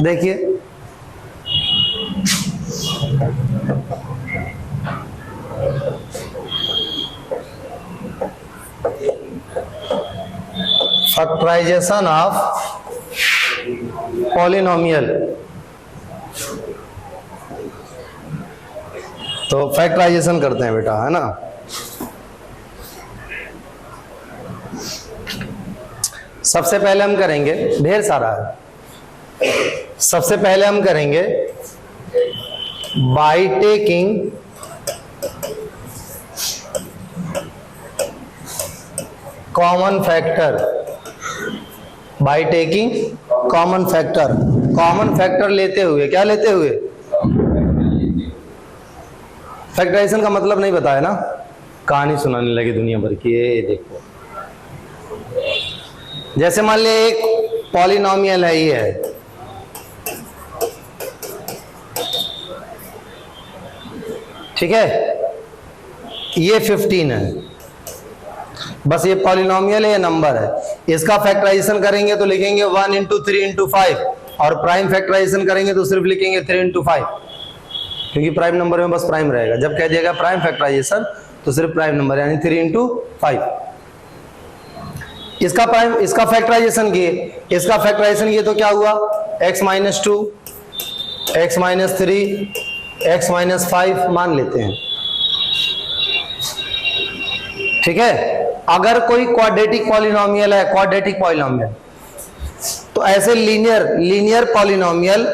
देखिए factorization of polynomial. तो factorisation करते हैं बेटा, है ना। सबसे पहले हम करेंगे, ढेर सारा है। सबसे पहले हम करेंगे by taking common factor. By taking common factor, common factor लेते हुए, क्या लेते हुए? फैक्टराइजेशन का मतलब नहीं बताया ना, कहानी सुनाने लगे दुनिया भर की। ये देखो, जैसे मान लिया एक पॉलिनोमियल है, ये है, ठीक है, ये 15 है। बस ये पॉलिनोमियल है, ये नंबर है। इसका फैक्टराइजेशन करेंगे तो लिखेंगे 1 इंटू 3 इंटू 5, और प्राइम फैक्टराइजेशन करेंगे तो सिर्फ लिखेंगे 3 इंटू 5, क्योंकि प्राइम नंबर में बस प्राइम रहेगा। जब कह दिएगा प्राइम फैक्टराइजेशन तो सिर्फ प्राइम नंबर, यानी 3 इंटू 5। इसका प्राइम, इसका फैक्टराइजेशन किए, इसका फैक्टराइजेशन किए तो क्या हुआ? x minus 2, x minus 3, x minus 5 मान लेते हैं, ठीक है। अगर कोई क्वाड्रेटिक पॉलिनोमियल है, क्वाड्रेटिक पॉलिनोमियल, तो ऐसे लीनियर पॉलिनोमियल,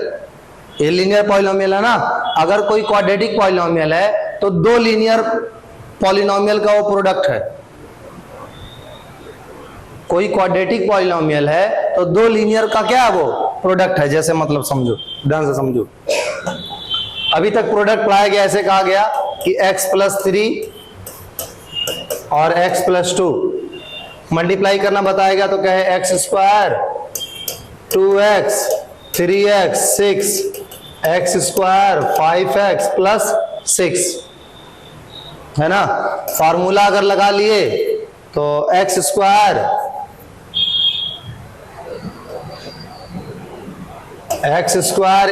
ये लीनियर पॉलिनोमियल है ना। अगर कोई क्वाड्रेटिक पॉलिनोमियल है तो दो लीनियर पॉलिनोमियल का वो प्रोडक्ट है। कोई क्वाड्रेटिक पॉलिनोमियल है तो दो लीनियर का क्या है? वो प्रोडक्ट है। जैसे मतलब समझो, ध्यान से समझो। अभी तक प्रोडक्ट लाया गया, ऐसे कहा गया कि x प्लस 3 और x प्लस 2 मल्टीप्लाई करना बताएगा तो कहे x square 2x 3x 6 x square 5x plus 6, है ना। फार्मूला अगर लगा लिए तो एक्स स्क्वायर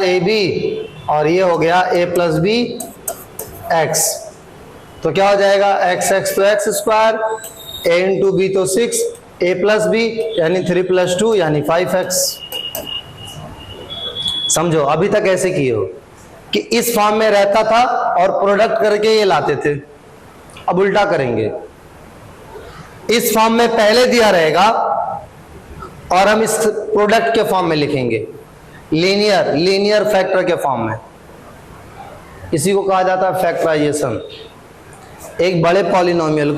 ए बी, और ये हो गया a प्लस बी एक्स। तो क्या हो जाएगा? एक्स एक्स तो x square, a into b तो 6, a प्लस बी यानी 3 प्लस 2 यानी 5x। समझो, अभी तक ऐसे किए हो कि इस फॉर्म में रहता था और प्रोडक्ट करके ये लाते थे। अब उल्टा करेंगे, इस फॉर्म में पहले दिया रहेगा और हम इस प्रोडक्ट के फॉर्म में लिखेंगे, लीनियर फैक्टर के फॉर्म में। इसी को कहा जाता है फैक्टराइजेशन। एक बड़े पॉलिनोमियल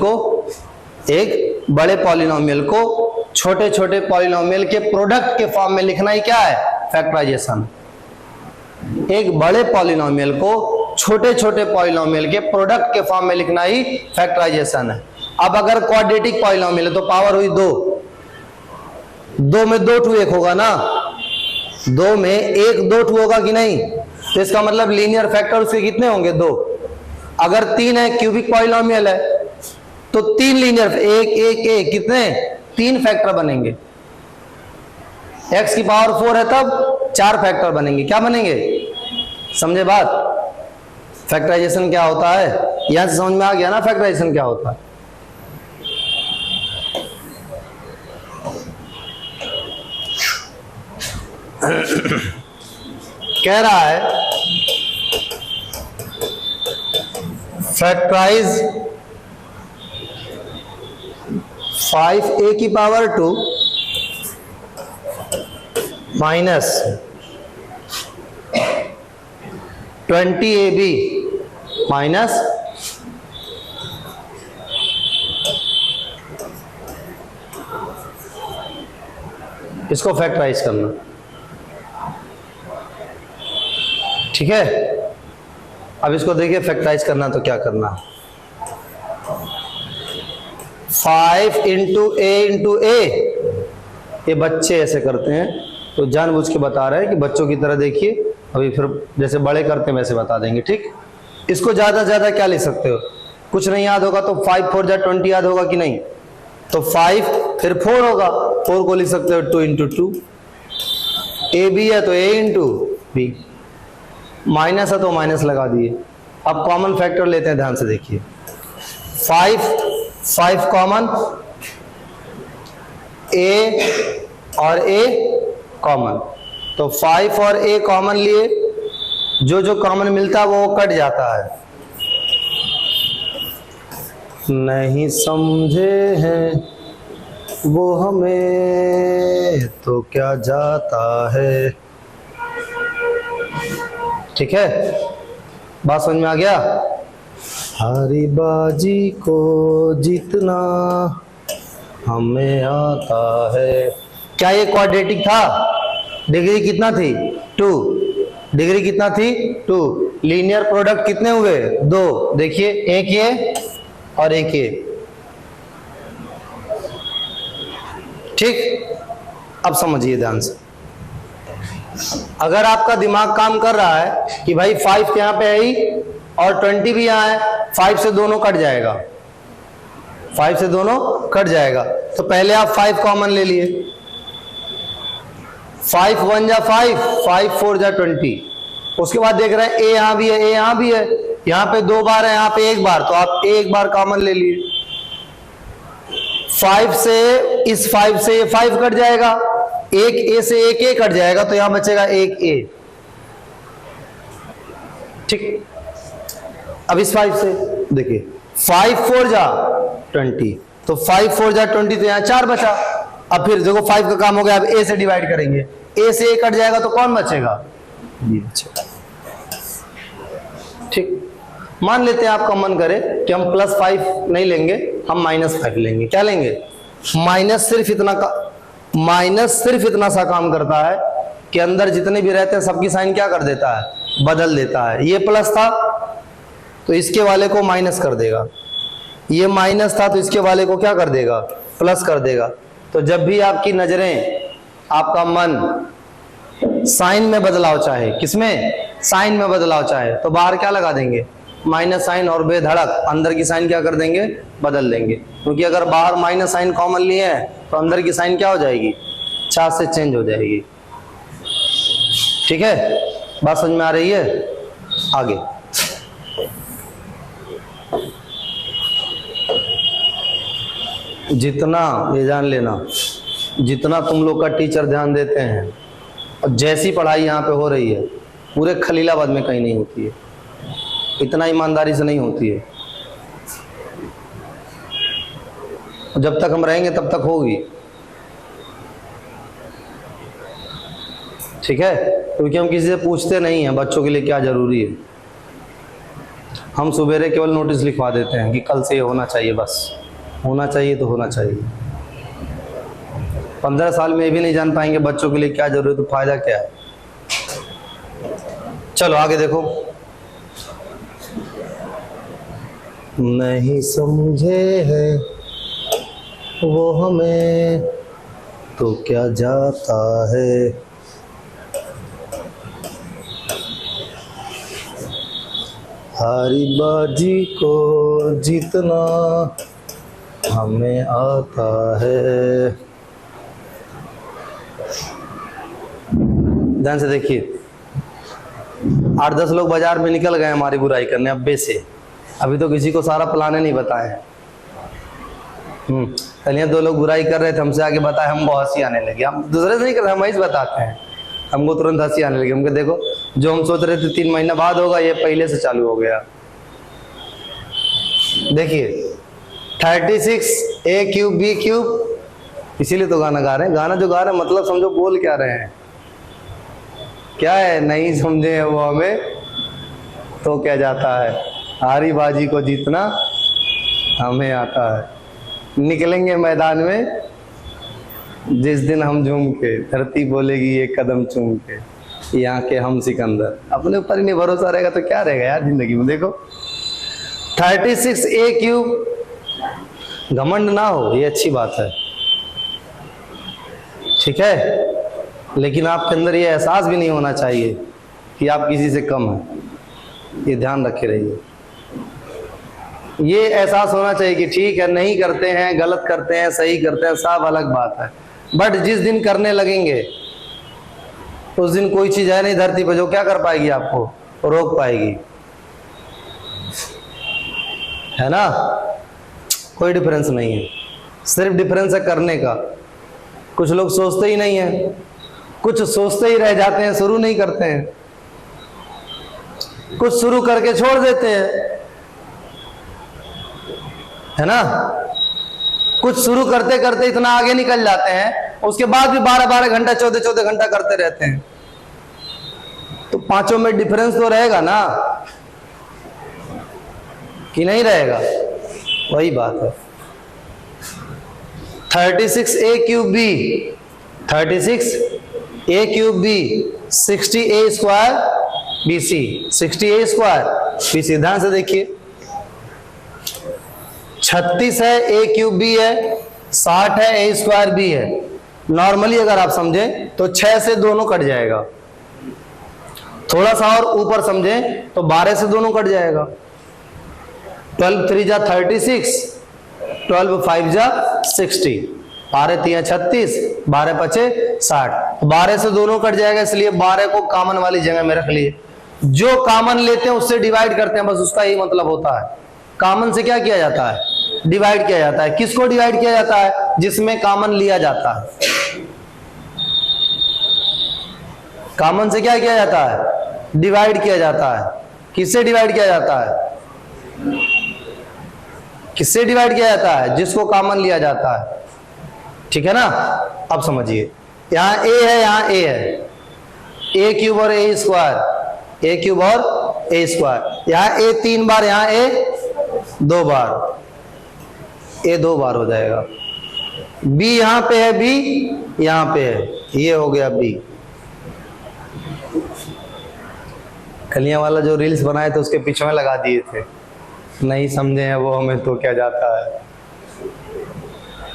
को छोटे छोटे पॉलिनोमियल के प्रोडक्ट के फॉर्म में लिखना ही क्या है? फैक्टराइजेशन। एक बड़े पॉलिनोमियल को छोटे छोटे पॉलिनोमियल के प्रोडक्ट के फॉर्म में लिखना ही फैक्टराइजेशन है। अब अगर क्वाड्रेटिक पॉलिनोमियल है तो पावर हुई 2, 2 में 2 टू 1 होगा ना, 2 में 1 2 टू होगा कि नहीं? तो इसका मतलब लीनियर फैक्टर उसके कितने होंगे? 2। अगर 3 है, क्यूबिक पॉलिनोमियल है, तो 3 लीनियर, 1 1 1 कितने? 3 फैक्टर बनेंगे। x की पावर 4 है तब 4 फैक्टर बनेंगे। क्या बनेंगे? समझे बात? फैक्टराइजेशन क्या होता है? यहां से समझ में आ गया ना फैक्टराइजेशन क्या होता है। कह रहा है फैक्टराइज 5a की पावर 2 माइनस 20ab माइनस इसको फैक्टराइज करना, ठीक है। अब इसको देखिए फैक्टराइज करना तो क्या करना, 5 इंटू ए, ये बच्चे ऐसे करते हैं तो जानबूझ के बता रहे हैं कि बच्चों की तरह देखिए, अभी फिर जैसे बड़े करते हैं वैसे बता देंगे, ठीक। इसको ज्यादा ज्यादा क्या ले सकते हो, कुछ नहीं याद होगा तो 5 4 जा 20 याद होगा कि नहीं, तो 5 फिर 4 होगा, 4 को लिख सकते हो 2 इंटू 2, ए बी है तो ए इंटू बी, माइनस है तो माइनस लगा दिए। अब कॉमन फैक्टर लेते हैं, ध्यान से देखिए। 5 कॉमन, ए और ए कॉमन, तो 5 और ए कॉमन लिए, जो जो कॉमन मिलता है वो कट जाता है। नहीं समझे हैं वो हमें तो क्या जाता है। ठीक है, बात समझ में आ गया? हारी बाजी को जीतना हमें आता है। क्या ये क्वाड्रेटिक था? डिग्री कितना थी? 2। डिग्री कितना थी? 2। लीनियर प्रोडक्ट कितने हुए? 2। देखिए, एक ये और एक ये। ठीक, अब समझिए ध्यान से। अगर आपका दिमाग काम कर रहा है कि भाई 5 यहां पे है ही और 20 भी यहां है, 5 से दोनों कट जाएगा, 5 से दोनों कट जाएगा, तो पहले आप 5 कॉमन ले लिए। 5 1 जा 5, 5 4 जा 20। उसके बाद देख रहे हैं ए यहां भी है, ए यहां भी है, यहां पे 2 बार है, यहां पे 1 बार, तो आप एक बार कॉमन ले लिए। 5 से इस 5 से ये 5 कट जाएगा, एक ए से एक ए कट जाएगा, तो यहां बचेगा एक ए। ठीक, अब इस 5 से देखिए, 5 4 जा 20, तो 5 4 जा 20, तो यहां 4 बचा। अब फिर देखो 5 का काम हो गया, अब ए से डिवाइड करेंगे, ए से ए कट जाएगा तो कौन बचेगा? ये बचेगा। ठीक, मान लेते हैं आप कॉमन करें कि हम +5 नहीं लेंगे, हम -5 लेंगे। क्या लेंगे? माइनस सिर्फ इतना सा काम करता है कि अंदर जितने भी रहते हैं सबकी साइन क्या कर देता है? बदल देता है। ये प्लस था तो इसके वाले को माइनस कर देगा, ये माइनस था तो इसके वाले को क्या कर देगा? प्लस कर देगा। तो जब भी आपकी नजरें, आपका मन साइन में बदलाव चाहे, किसमें? साइन में बदलाव चाहे, तो बाहर क्या लगा देंगे? माइनस साइन, और बेधड़क अंदर की साइन क्या कर देंगे? बदल देंगे। क्योंकि अगर बाहर माइनस साइन कॉमन लिए हैं तो अंदर की साइन क्या हो जाएगी? 4 से चेंज हो जाएगी। ठीक है, बात समझ में आ रही है? आगे जितना, ये जान लेना, जितना तुम लोग का टीचर ध्यान देते हैं और जैसी पढ़ाई यहाँ पे हो रही है, पूरे खलीलाबाद में कहीं नहीं होती है, इतना ईमानदारी से नहीं होती है। जब तक हम रहेंगे तब तक होगी। ठीक है, क्योंकि हम किसी से पूछते नहीं हैं बच्चों के लिए क्या जरूरी है। हम सुबेरे केवल नोटिस लिखवा देते हैं कि कल से ये होना चाहिए, बस होना चाहिए तो होना चाहिए। 15 साल में भी नहीं जान पाएंगे बच्चों के लिए क्या जरूरत, तो फायदा क्या है? चलो आगे देखो। नहीं समझे है वो हमें तो क्या जाता है। हारी बाजी को जीतना हमें आता है। ध्यान से देखिए, 8-10 लोग बाजार में निकल गए हमारी बुराई करने अब्बे से। अभी तो किसी को सारा प्लाने नहीं बताए हैं। कल 2 लोग बुराई कर रहे थे, हमसे आगे बताए, हमको हंसी आने लगी। हम दूसरे से नहीं कर रहे, हम ऐसे बताते हैं, हमको तुरंत हंसी आने लगी। हमको देखो, जो हम सोच रहे थे 3 महीना बाद होगा, ये पहले से चालू हो गया। देखिए 36 a³ b³, इसीलिए तो गाना गा रहे हैं। गाना जो गा रहे हैं मतलब समझो बोल क्या रहे हैं, क्या है? नहीं समझे वो हमें तो क्या जाता है, हारी बाजी को जीतना हमें आता है। निकलेंगे मैदान में जिस दिन हम झूम के, धरती बोलेगी एक कदम चूम के, यहाँ के हम सिकंदर। अपने ऊपर ही नहीं भरोसा रहेगा तो क्या रहेगा यार जिंदगी में। देखो 36 a³, घमंड ना हो, ये अच्छी बात है, ठीक है, लेकिन आपके अंदर ये एहसास भी नहीं होना चाहिए कि आप किसी से कम हैं। ये ध्यान रखे रहिए। ये एहसास होना चाहिए कि ठीक है, नहीं करते हैं, गलत करते हैं, सही करते हैं, सब अलग बात है, बट जिस दिन करने लगेंगे उस दिन कोई चीज है नहीं धरती पर जो क्या कर पाएगी, आपको रोक पाएगी, है ना। कोई डिफरेंस नहीं है, सिर्फ डिफरेंस है करने का। कुछ लोग सोचते ही नहीं है, कुछ सोचते ही रह जाते हैं, शुरू नहीं करते हैं, कुछ शुरू करके छोड़ देते हैं, है ना। कुछ शुरू करते करते इतना आगे निकल जाते हैं, उसके बाद भी 12-12 घंटा 14-14 घंटा करते रहते हैं। तो पांचों में डिफरेंस तो रहेगा ना, कि नहीं रहेगा? वही बात है। 36a cube b 36a cube b 60a square BC 60a square BC। ध्यान से देखिए, 36 है a क्यूब बी है, 60 है a स्क्वायर बी है। नॉर्मली अगर आप समझें तो 6 से दोनों कट जाएगा, थोड़ा सा और ऊपर समझें तो 12 से दोनों कट जाएगा। 12 3 जा 36, 12 5 जा 60, 12 3 36, 12 5 60। 12 से दोनों कट जाएगा, इसलिए 12 को कॉमन वाली जगह में रख लिए। जो कॉमन लेते हैं उससे डिवाइड करते हैं, बस उसका यही मतलब होता है। कॉमन से क्या किया जाता है? डिवाइड किया जाता है। किसको डिवाइड किया जाता है? जिसमें कॉमन लिया जाता है। कॉमन से क्या किया जाता है? डिवाइड किया जाता है। किससे डिवाइड किया जाता है? किससे डिवाइड किया जाता है? जिसको कॉमन लिया जाता है, ठीक है ना। अब समझिए, यहां a है, यहां a है, a क्यूब और a स्क्वायर, a क्यूब और a स्क्वायर। यहां a 3 बार, यहां a 2 बार, a 2 बार हो जाएगा। b यहां पे है, b यहां पे है, ये हो गया b। कलियां वाला जो रील्स बनाए थे उसके पीछे में लगा दिए थे, नहीं समझे हैं वो, हमें तो क्या जाता है।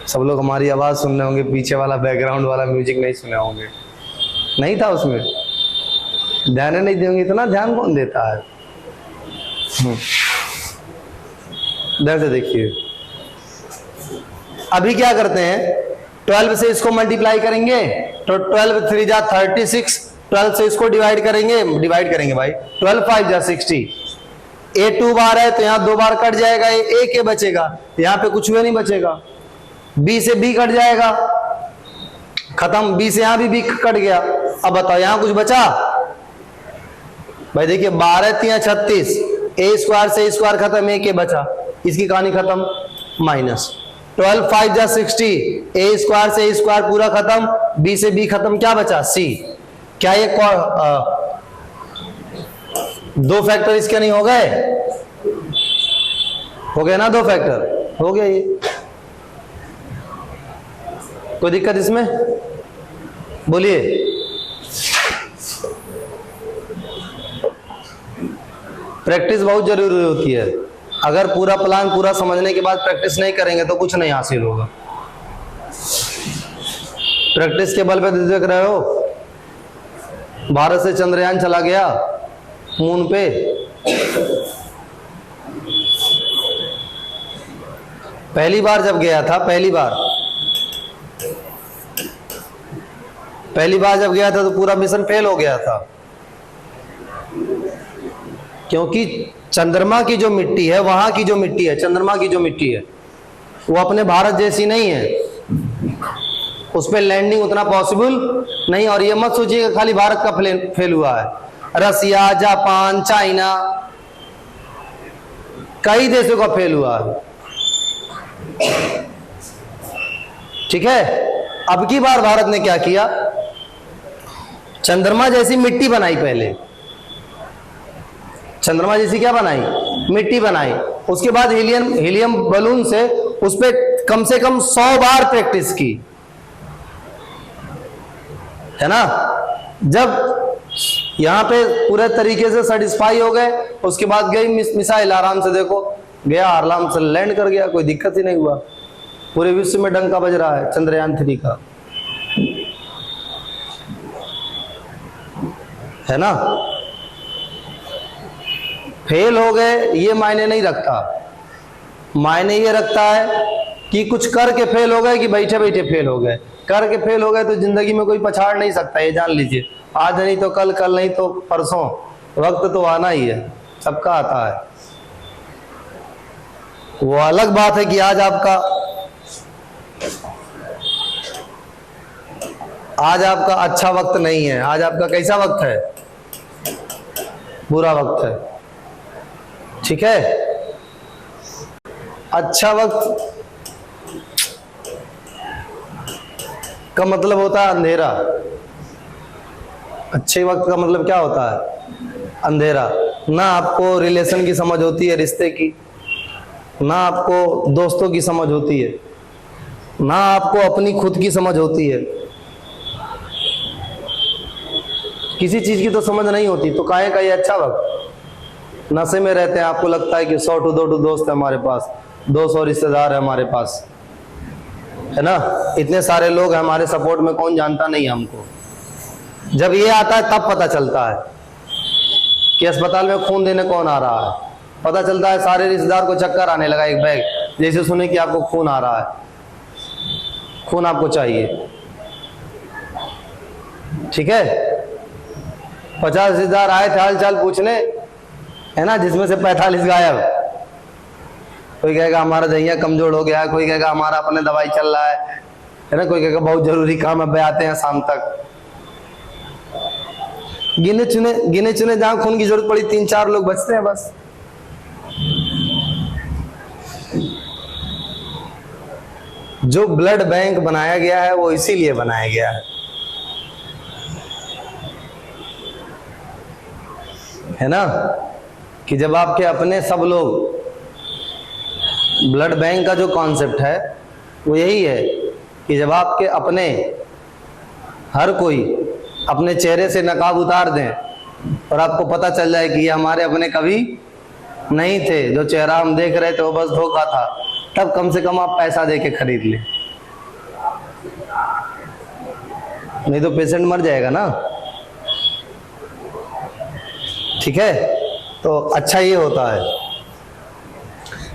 सब लोग हमारी आवाज सुन रहे होंगे, पीछे वाला बैकग्राउंड वाला म्यूजिक नहीं सुने होंगे, नहीं था उसमें, ध्यान नहीं देंगे। इतना ध्यान कौन देता है? ध्यान से देखिए, अभी क्या करते हैं, 12 से इसको मल्टीप्लाई करेंगे तो 12 3 जा 36, 12 से इसको डिवाइड करेंगे भाई, 12 5 जा 60। a 2 बार है तो यहाँ 2 बार कट जाएगा, a के बचेगा, यहाँ पे कुछ भी नहीं बचेगा। b से b कट जाएगा, खत्म। b से यहाँ भी b कट गया। अब बताओ यहाँ कुछ बचा? भाई देखिए, 12 3 36, a स्क्वायर से स्क्वायर खत्म, a के बचा, इसकी कहानी खत्म। माइनस 12 5 जा 60, a स्क्वायर से स्क्वायर पूरा खत्म, b से b खत्म, क्या बचा? c। क्या ये दो फैक्टर इसके नहीं हो गए? हो गए ना, 2 फैक्टर हो गया। ये कोई दिक्कत इसमें? बोलिए। प्रैक्टिस बहुत जरूरी होती है। अगर पूरा प्लान पूरा समझने के बाद प्रैक्टिस नहीं करेंगे तो कुछ नहीं हासिल होगा। प्रैक्टिस के बल पे देख रहे हो, भारत से चंद्रयान चला गया मून पे, पहली बार जब गया था, पहली बार जब गया था तो पूरा मिशन फेल हो गया था, क्योंकि चंद्रमा की जो मिट्टी है, वहां की जो मिट्टी है, चंद्रमा की जो मिट्टी है, वो अपने भारत जैसी नहीं है, उस पर लैंडिंग उतना पॉसिबल नहीं। और ये मत सोचिएगा खाली भारत का फेल हुआ है, रसिया, जापान, चाइना, कई देशों का फेल हुआ है, ठीक है। अब की बार भारत ने क्या किया? चंद्रमा जैसी मिट्टी बनाई, पहले चंद्रमा जैसी क्या बनाई? मिट्टी बनाई। उसके बाद हीलियम बलून से उस पर कम से कम 100 बार प्रैक्टिस की, है ना। जब यहां पे पूरे तरीके से सेटिस्फाई हो गए, उसके बाद गई मिसाइल, आराम से देखो गया, आराम से लैंड कर गया, कोई दिक्कत ही नहीं हुआ। पूरे विश्व में डंका बज रहा है चंद्रयान 3 का, है ना। फेल हो गए ये मायने नहीं रखता, मायने ये रखता है कि कुछ करके फेल हो गए कि बैठे बैठे फेल हो गए। करके फेल हो गए तो जिंदगी में कोई पछाड़ नहीं सकता, ये जान लीजिए। आज नहीं तो कल, कल नहीं तो परसों, वक्त तो आना ही है, सबका आता है। वो अलग बात है कि आज आपका अच्छा वक्त नहीं है, आज आपका कैसा वक्त है? बुरा वक्त है, ठीक है। अच्छा वक्त का मतलब होता है अंधेरा। अच्छे वक्त का मतलब क्या होता है? अंधेरा। ना आपको रिलेशन की समझ होती है, रिश्ते की, ना आपको दोस्तों की समझ होती है, ना आपको अपनी खुद की समझ होती है, किसी चीज की तो समझ नहीं होती। तो काहे का ये अच्छा वक्त? नशे में रहते हैं, आपको लगता है कि 100 to 2 दोस्त है हमारे पास, 200 रिश्तेदार है हमारे पास, है ना, इतने सारे लोग हैं हमारे सपोर्ट में, कौन जानता नहीं हमको। जब ये आता है तब पता चलता है कि अस्पताल में खून देने कौन आ रहा है। पता चलता है सारे रिश्तेदार को चक्कर आने लगा एक बैग, जैसे सुने कि आपको खून आ रहा है, खून आपको चाहिए, ठीक है। 50 रिश्तेदार आए थे हाल चाल पूछने, है ना, जिसमें से 45 गायब। कोई कहेगा हमारा दहिया कमजोर हो गया है, कोई कहेगा हमारा अपने दवाई चल रहा है ना, कोई कहेगा बहुत जरूरी काम है, आते हैं शाम तक। गिने चुने जहां खून की जरूरत पड़ी 3-4 लोग बचते हैं बस। जो ब्लड बैंक बनाया गया है वो इसीलिए बनाया गया है ना, कि जब आपके अपने सब लोग, ब्लड बैंक का जो कॉन्सेप्ट है वो यही है कि जब आपके अपने हर कोई अपने चेहरे से नकाब उतार दें और आपको पता चल जाए कि ये हमारे अपने कभी नहीं थे, जो चेहरा हम देख रहे थे वो बस धोखा था, तब कम से कम आप पैसा दे के खरीद लें, नहीं तो पेशेंट मर जाएगा ना, ठीक है। तो अच्छा ये होता है,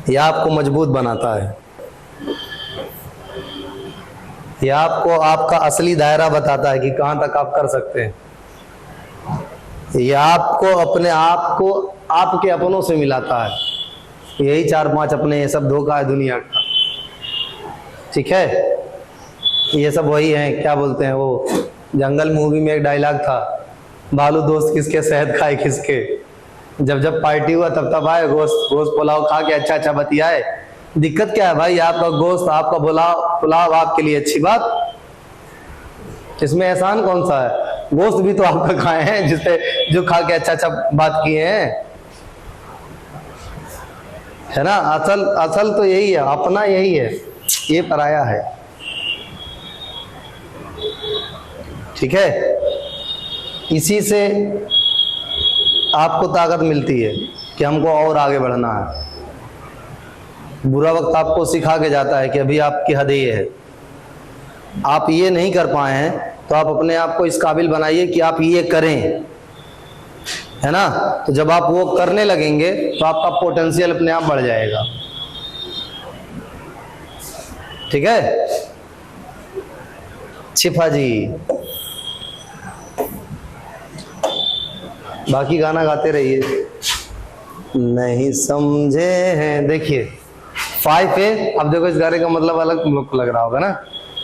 यह आपको मजबूत बनाता है, यह आपको आपका असली दायरा बताता है कि कहां तक आप कर सकते हैं। यह आपको अपने आप को आपके अपनों से मिलाता है। यही 4-5 अपने, ये सब धोखा है दुनिया का, ठीक है। ये सब वही हैं, क्या बोलते हैं वो, जंगल मूवी में एक डायलॉग था, भालू दोस्त किसके शहद खाए किसके। जब जब पार्टी हुआ तब तब आए, गोश्त पुलाव खा के अच्छा बतियाए। दिक्कत क्या है भाई, आपका गोश्त, आपका पुलाव आपके लिए अच्छी बात, इसमें एहसान कौन सा है? गोश्त भी तो आपका खाए हैं, जिससे जो खा के अच्छा बात किए हैं, है ना। असल तो यही है, अपना यही है, ये पराया है, ठीक है। इसी से आपको ताकत मिलती है कि हमको और आगे बढ़ना है। बुरा वक्त आपको सिखा के जाता है कि अभी आपकी हद ये है, आप ये नहीं कर पाए हैं, तो आप अपने आप को इस काबिल बनाइए कि आप ये करें, है ना। तो जब आप वो करने लगेंगे तो आपका पोटेंशियल अपने आप बढ़ जाएगा, ठीक है। छिपा जी, बाकी गाना गाते रहिए। नहीं समझे हैं, देखिए 5A। अब देखो इस गाने का मतलब अलग तुम लोग को लग रहा होगा ना,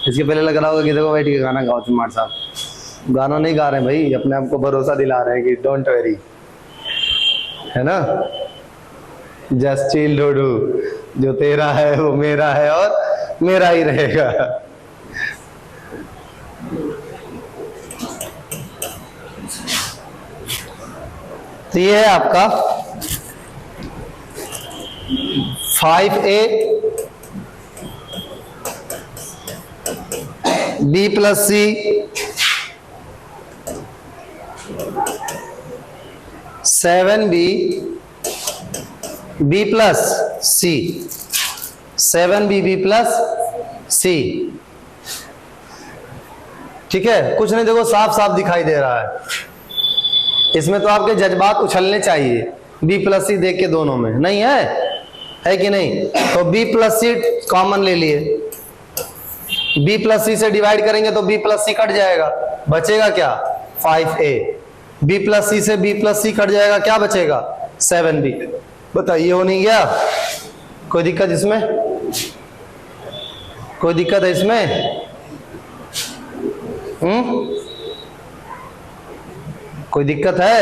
इसके पहले लग रहा होगा कि देखो बैठ के गाना गाओ तुम्हारे साथ। गाना नहीं गा रहे हैं भाई, अपने आप को भरोसा दिला रहे हैं कि डोंट वरी, है ना। जस्ट चिल डोडू, जो तेरा है वो मेरा है और मेरा ही रहेगा। तो ये है आपका 5A B+C B+C 7B B+C, ठीक है। कुछ नहीं, देखो साफ साफ दिखाई दे रहा है, इसमें तो आपके जज्बात उछलने चाहिए। B+C देख के दोनों में नहीं है कि नहीं, तो B+C कॉमन ले लिए, b प्लस सी से डिवाइड करेंगे तो b प्लस सी कट जाएगा, बचेगा क्या 5a। b प्लस सी से b प्लस सी कट जाएगा, क्या बचेगा 7b। बताइए हो नहीं गया? कोई दिक्कत इसमें? कोई दिक्कत है इसमें? कोई दिक्कत है?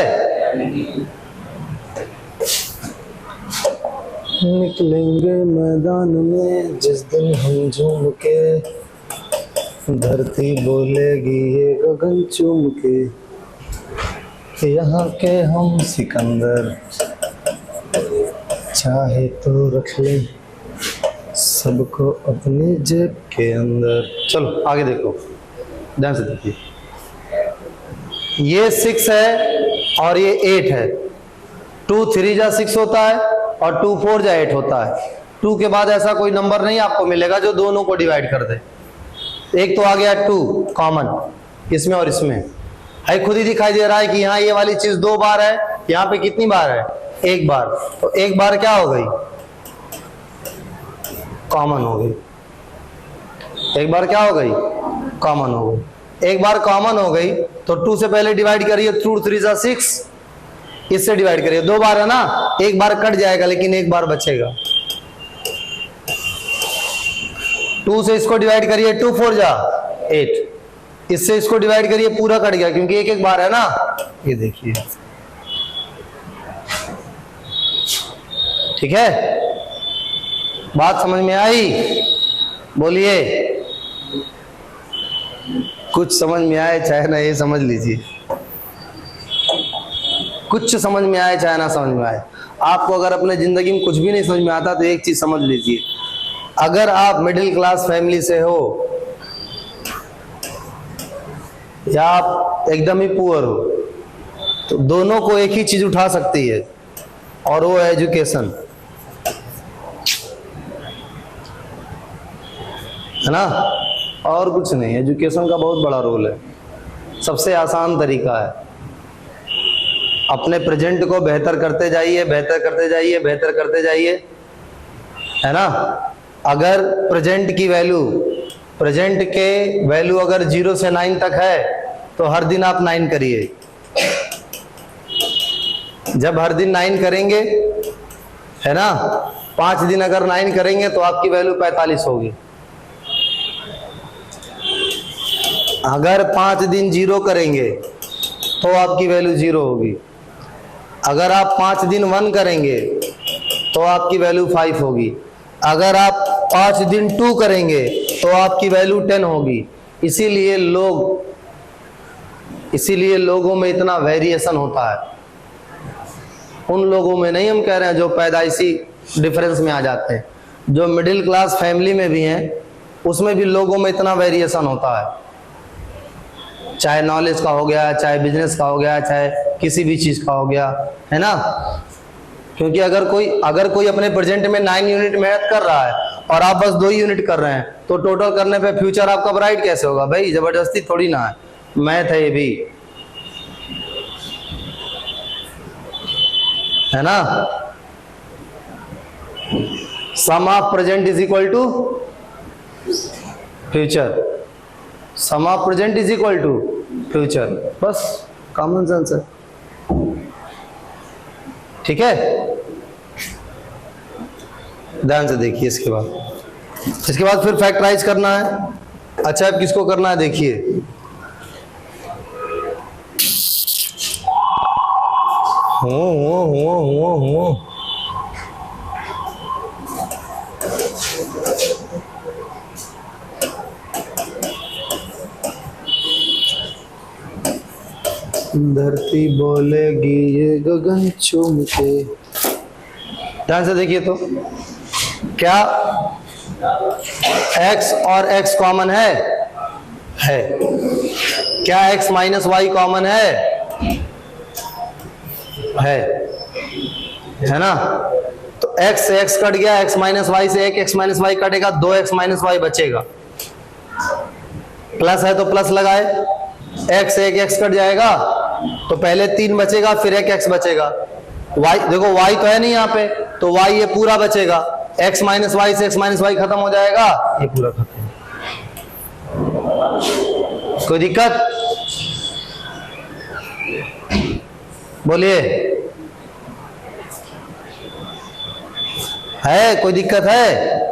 निकलेंगे मैदान में जिस दिन हम झूम के, धरती बोलेगी ये गगन चूम के, यहाँ के हम सिकंदर, चाहे तो रख ले सबको अपनी जेब के अंदर। चलो आगे देखो, ध्यान से देखिए। ये 6 है और ये 8 है। 2 3 जा 6 होता है और 2 4 जा 8 होता है। 2 के बाद ऐसा कोई नंबर नहीं आपको मिलेगा जो दोनों को डिवाइड कर दे। एक तो आ गया 2 कॉमन इसमें और इसमें है, खुद ही दिखाई दे रहा है कि यहाँ ये वाली चीज 2 बार है, यहाँ पे कितनी बार है 1 बार। तो 1 बार क्या हो गई कॉमन हो गई। 1 बार क्या हो गई कॉमन हो गई। 1 बार कॉमन हो गई तो 2 से पहले डिवाइड करिए, 2 3 जा 6, इससे डिवाइड करिए। 2 बार है ना, 1 बार कट जाएगा लेकिन 1 बार बचेगा। 2 से इसको डिवाइड करिए, 2 4 जा 8, इससे इसको डिवाइड करिए, पूरा कट गया क्योंकि 1 1 बार है ना। ये देखिए ठीक है, बात समझ में आई? बोलिए, कुछ समझ में आए चाहे ना, ये समझ लीजिए। कुछ समझ में आए चाहे ना समझ में आए, आपको अगर अपने जिंदगी में कुछ भी नहीं समझ में आता तो एक चीज समझ लीजिए, अगर आप मिडिल क्लास फैमिली से हो या आप एकदम ही पुअर हो, तो दोनों को एक ही चीज उठा सकती है और वो है एजुकेशन, है ना। और कुछ नहीं, एजुकेशन का बहुत बड़ा रोल है। सबसे आसान तरीका है, अपने प्रेजेंट को बेहतर करते जाइए, बेहतर करते जाइए, बेहतर करते जाइए, है ना। अगर प्रेजेंट की वैल्यू, प्रेजेंट के वैल्यू अगर 0 से 9 तक है तो हर दिन आप 9 करिए। जब हर दिन 9 करेंगे, है ना, 5 दिन अगर 9 करेंगे तो आपकी वैल्यू 45 होगी। अगर 5 दिन 0 करेंगे तो आपकी वैल्यू 0 होगी। अगर आप 5 दिन 1 करेंगे तो आपकी वैल्यू 5 होगी। अगर आप 5 दिन 2 करेंगे तो आपकी वैल्यू 10 होगी। इसीलिए लोगों में इतना वेरिएशन होता है। उन लोगों में नहीं हम कह रहे हैं जो पैदाइशी डिफरेंस में आ जाते हैं, जो मिडिल क्लास फैमिली में भी हैं उसमें भी लोगों में इतना वेरिएशन होता है, चाहे नॉलेज का हो गया, चाहे बिजनेस का हो गया, चाहे किसी भी चीज का हो गया, है ना। क्योंकि अगर कोई अपने प्रेजेंट में 9 यूनिट मेहनत कर रहा है और आप बस 2 यूनिट कर रहे हैं तो टोटल करने पे फ्यूचर आपका ब्राइट कैसे होगा भाई? जबरदस्ती थोड़ी ना है, मैथ है ये भी, है ना। Sum of present is equal to future, sum of present is equal to future, बस कॉमन सेंस है, ठीक है। ध्यान से देखिए, इसके बाद फिर फैक्टराइज करना है। अच्छा अब किसको करना है देखिए, धरती बोलेगी ये गगन चूम के। ध्यान से देखिए तो क्या x और x कॉमन है? क्या x माइनस वाई कॉमन है ना। तो x से x कट गया, x माइनस वाई से एक x माइनस वाई कटेगा, 2x माइनस वाई बचेगा। प्लस है तो प्लस लगाए, x से एक x कट जाएगा तो पहले 3 बचेगा, फिर एक x बचेगा। y देखो y तो है नहीं यहाँ पे, तो y ये पूरा बचेगा। x माइनस वाई से x माइनस वाई खत्म हो जाएगा, ये पूरा खत्म। कोई दिक्कत? बोलिए, है कोई दिक्कत है?